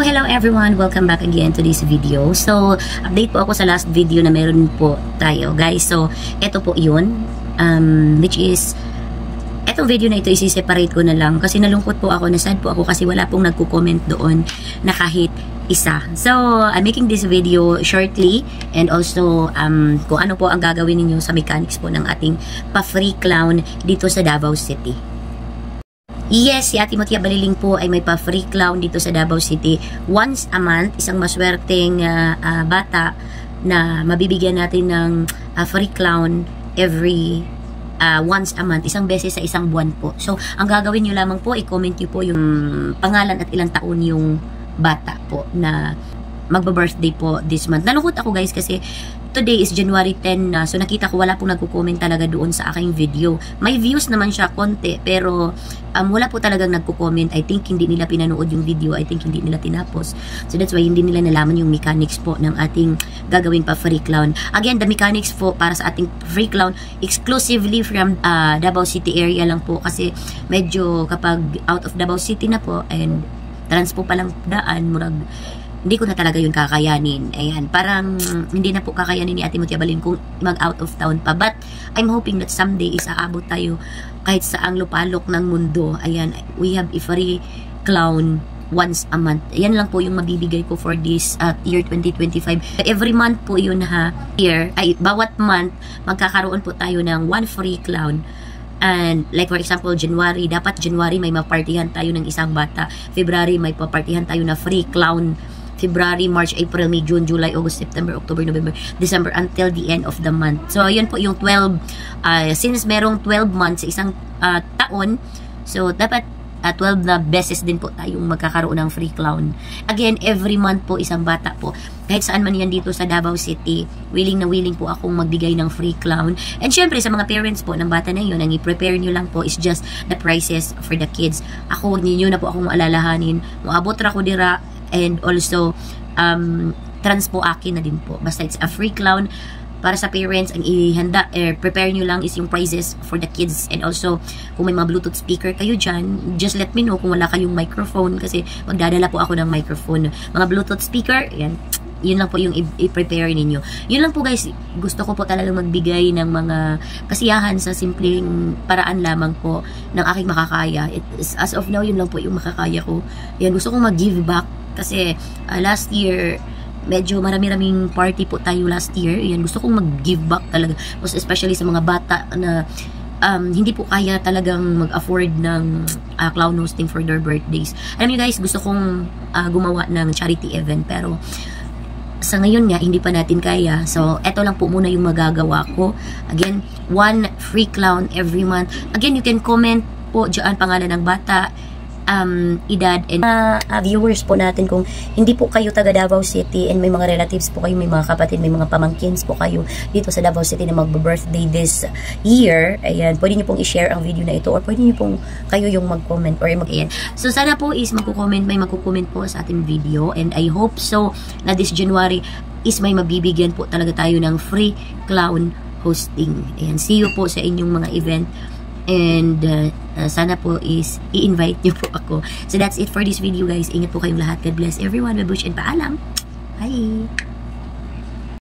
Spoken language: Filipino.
Hello everyone! Welcome back again to this video. So, update po ako sa last video na meron po tayo, guys. So, ito po yun. Which is, etong video na ito isi-separate ko na lang kasi nalungkot po ako, nasad po ako kasi wala pong nagko-comment doon na kahit isa. So, I'm making this video shortly and also kung ano po ang gagawin ninyo sa mechanics po ng ating pa-free clown dito sa Davao City. Yes, si Ate Motia Baliling po ay may pa-free clown dito sa Davao City. Once a month, isang maswerteng bata na mabibigyan natin ng free clown every once a month, isang beses sa isang buwan po. So, ang gagawin nyo lamang po, i-comment nyo po yung pangalan at ilang taon yung bata po na magba-birthday po this month. Nalungkot ako guys kasi today is January 10 na. So nakita ko wala pong nagko-comment talaga doon sa aking video. May views naman siya konti pero wala po talagang nagko-comment. I think hindi nila pinanood yung video. I think hindi nila tinapos. So that's why hindi nila nalaman yung mechanics po ng ating gagawin pa free clown. Again, the mechanics po para sa ating free clown exclusively from Davao City area lang po kasi medyo kapag out of Davao City na po and transpo pa lang daan, murag hindi ko na talaga yun kakayanin. Ayan, parang hindi na po kakayanin ni Ate Motia Baliling kung mag-out of town pa. But, I'm hoping that someday is aabot tayo kahit saang lupalok ng mundo. Ayan, we have a free clown once a month. Ayan lang po yung mabibigay ko for this year 2025. Every month po yun ha. Bawat month, magkakaroon po tayo ng one free clown. And like for example, January, dapat January may mapartihan tayo ng isang bata. February may papartihan tayo na free clown. February, March, April, May, June, July, August, September, October, November, December until the end of the month. So, yun po yung 12, since merong 12 months sa isang taon, so dapat 12 na beses din po tayong magkakaroon ng free clown. Again, every month po isang bata po. Kahit saan man yan dito sa Davao City, willing na willing po akong magbigay ng free clown. And syempre, sa mga parents po ng bata na yun, ang i-prepare nyo lang po is just the prices for the kids. Ako, wag niyo na po akong alalahanin. Muabot ra ko dira and also transpo akin na din po. Basta it's a free clown para sa parents. Ang ihanda, prepare nyo lang is yung prizes for the kids. And also, kung may mga Bluetooth speaker kayo dyan, just let me know kung wala kayong microphone kasi magdadala po ako ng microphone. Mga Bluetooth speaker, yan. Yun lang po yung i-prepare ninyo. Yun lang po guys, gusto ko po talagang magbigay ng mga kasiyahan sa simpleng paraan lamang po ng aking makakaya. As of now, yun lang po yung makakaya ko. Yan, gusto kong mag-give back kasi last year, medyo marami-raming party po tayo last year. Yan, gusto kong mag-give back talaga. Most especially sa mga bata na hindi po kaya talagang mag-afford ng clown hosting for their birthdays. Alam niyo guys, gusto kong gumawa ng charity event pero sa ngayon nga, hindi pa natin kaya. So, eto lang po muna yung magagawa ko. Again, one free clown every month. Again, you can comment po dyan pangalan ng bata, edad, and viewers po natin kung hindi po kayo taga Davao City and may mga relatives po kayo, may mga kapatid, may mga pamangkins po kayo dito sa Davao City na magbe-birthday this year. Ayan, pwede nyo pong i-share ang video na ito or pwede nyo pong kayo yung mag-comment or ayan. So, sana po is may magko-comment po sa ating video and I hope so na this January is may mabibigyan po talaga tayo ng free clown hosting. Ayan, see you po sa inyong mga event. And sana po is i-invite nyo po ako. So that's it for this video guys. Ingat po kayong lahat. God bless everyone. Babush and paalam. Bye!